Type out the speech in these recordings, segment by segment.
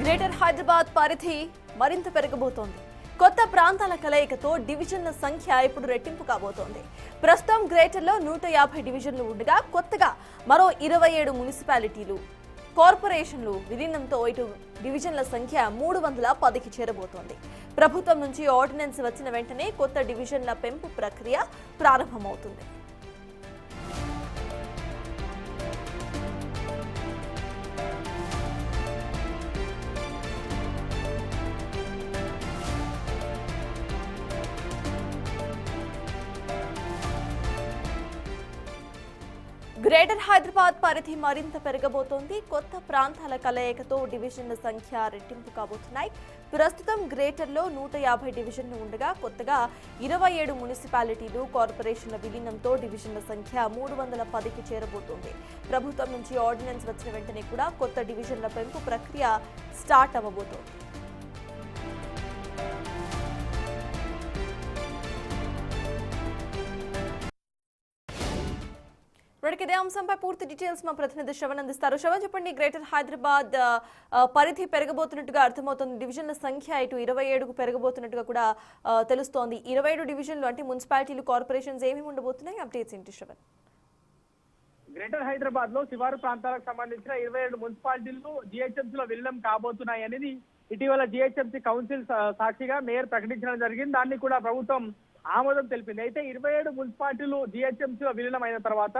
Greater Hyderabad పరిధి మరింత పెరగబోతోంది. కొత్త ప్రాంతాల కలయికతో డివిజన్ల సంఖ్య ఇప్పుడు రెట్టింపు కాబోతోంది. ప్రస్తుతం గ్రేటర్లో 150 డివిజన్లు ఉండగా కొత్తగా మరో 27 మున్సిపాలిటీలు, కార్పొరేషన్లు విలీనంతో ఇటు డివిజన్ల సంఖ్య 310కి చేరబోతోంది. ప్రభుత్వం నుంచి ఆర్డినెన్స్ వచ్చిన వెంటనే కొత్త డివిజన్ల పెంపు ప్రక్రియ ప్రారంభమవుతుంది. గ్రేటర్ హైదరాబాద్ పరిధి మరింత పెరగబోతోంది. కొత్త ప్రాంతాల కలయికతో డివిజన్ల సంఖ్య రెట్టింపు కాబోతున్నాయి. ప్రస్తుతం గ్రేటర్లో 150 డివిజన్లు ఉండగా కొత్తగా 27 మున్సిపాలిటీలు, కార్పొరేషన్ల విలీనంతో డివిజన్ల సంఖ్య 310కి చేరబోతోంది. ప్రభుత్వం నుంచి ఆర్డినెన్స్ వచ్చిన వెంటనే కూడా కొత్త డివిజన్ల పెంపు ప్రక్రియ స్టార్ట్ అవ్వబోతోంది. ఇదే అంశంపై పూర్తి డీటెయిల్స్ మా ప్రతినిధి శ్రవణ్ అందిస్తారు. శ్రవణ్, చెప్పండి. గ్రేటర్ హైదరాబాద్ పరిధి పెరగబోతున్నట్టుగా అర్థమవుతుంది. డివిజన్ల సంఖ్య ఇటు 27కు పెరగబోతున్నట్టుగా కూడా తెలుస్తోంది. 27 డివిజన్లు అంటే మున్సిపాలిటీలు, కార్పొరేషన్స్ ఏమేమి ఉండబోతున్నాయి? అప్డేట్స్ ఏంటి శ్రవణ్? గ్రేటర్ హైదరాబాద్ లో శివారు ప్రాంతాలకు సంబంధించిన 27 మున్సిపాలిటీలు జిహెచ్ఎంసీ లో విలీనం కాబోతున్నాయి అనేది ఇటీవల జిహెచ్ఎంసీ కౌన్సిల్ సాక్షిగా మేయర్ ప్రకటించడం జరిగింది. దాన్ని కూడా ప్రభుత్వం ఆమోదం తెలిపింది. అయితే 27 మున్సిపాలిటీలు జిహెచ్ఎంసీలో విలీనం అయిన తర్వాత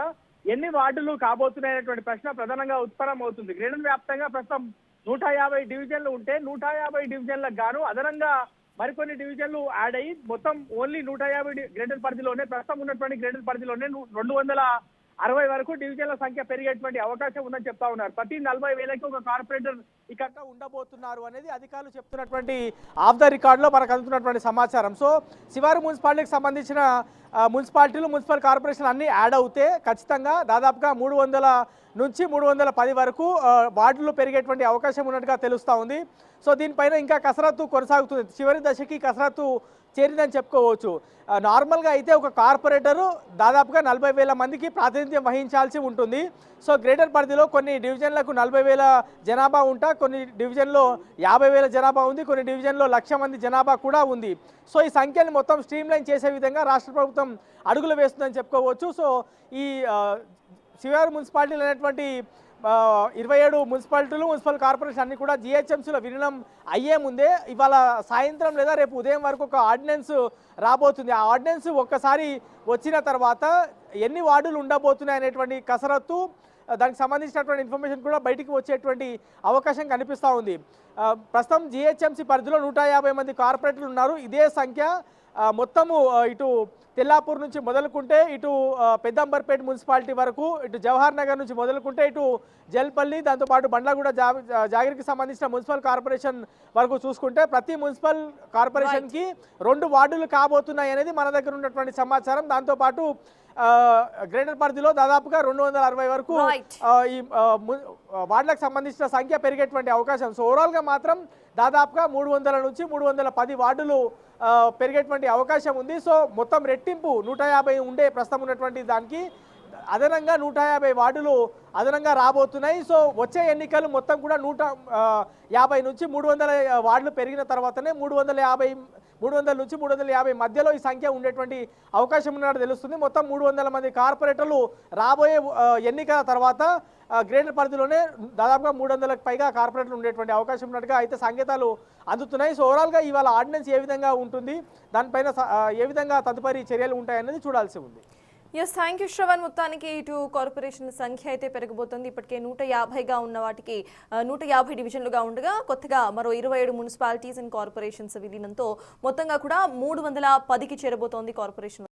ఎన్ని వార్డులు కాబోతున్నాయనేటువంటి ప్రశ్న ప్రధానంగా ఉత్పన్నం అవుతుంది. గ్రేటర్ వ్యాప్తంగా ప్రస్తుతం 150 డివిజన్లు ఉంటే 150 డివిజన్లకు గాను అదనంగా మరికొన్ని డివిజన్లు యాడ్ అయ్యి మొత్తం ఓన్లీ 150 గ్రేటర్ పరిధిలోనే ప్రస్తుతం ఉన్నటువంటి గ్రేటర్ పరిధిలోనే 260 వరకు డివిజన్ల సంఖ్య పెరిగేటువంటి అవకాశం ఉందని చెప్తా ఉన్నారు. ప్రతి 40,000కి ఒక కార్పొరేటర్ ఇక్కడ ఉండబోతున్నారు అనేది అధికారులు చెప్తున్నటువంటి ఆఫ్ ద రికార్డ్ లో మనకు అందుతున్నటువంటి సమాచారం. సో శివారు మున్సిపాలిటీకి సంబంధించిన మున్సిపాలిటీలు, మున్సిపల్ కార్పొరేషన్ అన్ని యాడ్ అవుతే ఖచ్చితంగా దాదాపుగా 300 నుంచి 310 వరకు వార్డులు పెరిగేటువంటి అవకాశం ఉన్నట్టుగా తెలుస్తూ ఉంది. సో దీనిపైన ఇంకా కసరత్తు కొనసాగుతుంది. చివరి దశకి కసరత్తు చేరిందని చెప్పుకోవచ్చు. నార్మల్గా అయితే ఒక కార్పొరేటరు దాదాపుగా 40,000 మందికి ప్రాతినిధ్యం వహించాల్సి ఉంటుంది. సో గ్రేటర్ పరిధిలో కొన్ని డివిజన్లకు 40,000 జనాభా ఉంటా, కొన్ని డివిజన్లో 50,000 జనాభా ఉంది, కొన్ని డివిజన్లో 1,00,000 మంది జనాభా కూడా ఉంది. సో ఈ సంఖ్యను మొత్తం స్ట్రీమ్లైన్ చేసే విధంగా రాష్ట్ర ప్రభుత్వం అడుగులు వేస్తుందని చెప్పుకోవచ్చు. సో ఈ శివారు మున్సిపాలిటీలు అనేటువంటి 27 మున్సిపాలిటీలు, మున్సిపల్ కార్పొరేషన్ అన్ని కూడా జిహెచ్ఎంసీలో విలీనం అయ్యే ముందే ఇవాళ సాయంత్రం లేదా రేపు ఉదయం వరకు ఒక ఆర్డినెన్స్ రాబోతుంది. ఆ ఆర్డినెన్స్ ఒక్కసారి వచ్చిన తర్వాత ఎన్ని వార్డులు ఉండబోతున్నాయి అనేటువంటి కసరత్తు, దానికి సంబంధించినటువంటి ఇన్ఫర్మేషన్ కూడా బయటికి వచ్చేటువంటి అవకాశం కనిపిస్తూ ఉంది. ప్రస్తుతం జిహెచ్ఎంసీ పరిధిలో 150 మంది కార్పొరేటర్లు ఉన్నారు. ఇదే సంఖ్య మొత్తము ఇటు తెల్లాపూర్ నుంచి మొదలుకుంటే ఇటు పెద్దంబర్పేట మున్సిపాలిటీ వరకు, ఇటు జవహర్ నగర్ నుంచి మొదలుకుంటే ఇటు జల్పల్లి, దాంతోపాటు బండ్లగూడ జాగిరికి సంబంధించిన మున్సిపల్ కార్పొరేషన్ వరకు చూసుకుంటే ప్రతి మున్సిపల్ కార్పొరేషన్కి 2 వార్డులు కాబోతున్నాయి అనేది మన దగ్గర ఉన్నటువంటి సమాచారం. దాంతోపాటు గ్రేటర్ పరిధిలో దాదాపుగా 260 వరకు ఈ వార్డులకు సంబంధించిన సంఖ్య పెరిగేటువంటి అవకాశం. సో ఓవరాల్గా మాత్రం దాదాపుగా 300 నుంచి 310 వార్డులు పెరిగేటువంటి అవకాశం ఉంది. సో మొత్తం రెట్టింపు 150 ఉండే ప్రస్తుతం ఉన్నటువంటి దానికి అదనంగా 150 వార్డులు అదనంగా రాబోతున్నాయి. సో వచ్చే ఎన్నికలు మొత్తం కూడా 150 నుంచి 300 వార్డులు పెరిగిన తర్వాతనే 300 నుంచి 350 మధ్యలో ఈ సంఖ్య ఉండేటువంటి అవకాశం ఉన్నట్టు తెలుస్తుంది. మొత్తం 300 మంది కార్పొరేటర్లు రాబోయే ఎన్నికల తర్వాత గ్రేటర్ పరిధిలోనే దాదాపుగా 300లకు పైగా కార్పొరేటర్లు ఉండేటువంటి అవకాశం ఉన్నట్టుగా అయితే సంకేతాలు అందుతున్నాయి. సో ఓవరాల్గా ఇవాళ ఆర్డినెన్స్ ఏ విధంగా ఉంటుంది, దానిపైన ఏ విధంగా తదుపరి చర్యలు ఉంటాయనేది చూడాల్సి ఉంది. Yes, thank you Shravan. మొత్తానికి ఇటు కార్పొరేషన్ సంఖ్య అయితే పెరగబోతుంది. ఇప్పటికే 150గా ఉన్న వాటికి 150 డివిజన్లుగా ఉండగా కొత్తగా మరో 27 మున్సిపాలిటీస్ అండ్ కార్పొరేషన్స్ విలీనంతో మొత్తంగా కూడా 310కి చేరబోతోంది కార్పొరేషన్.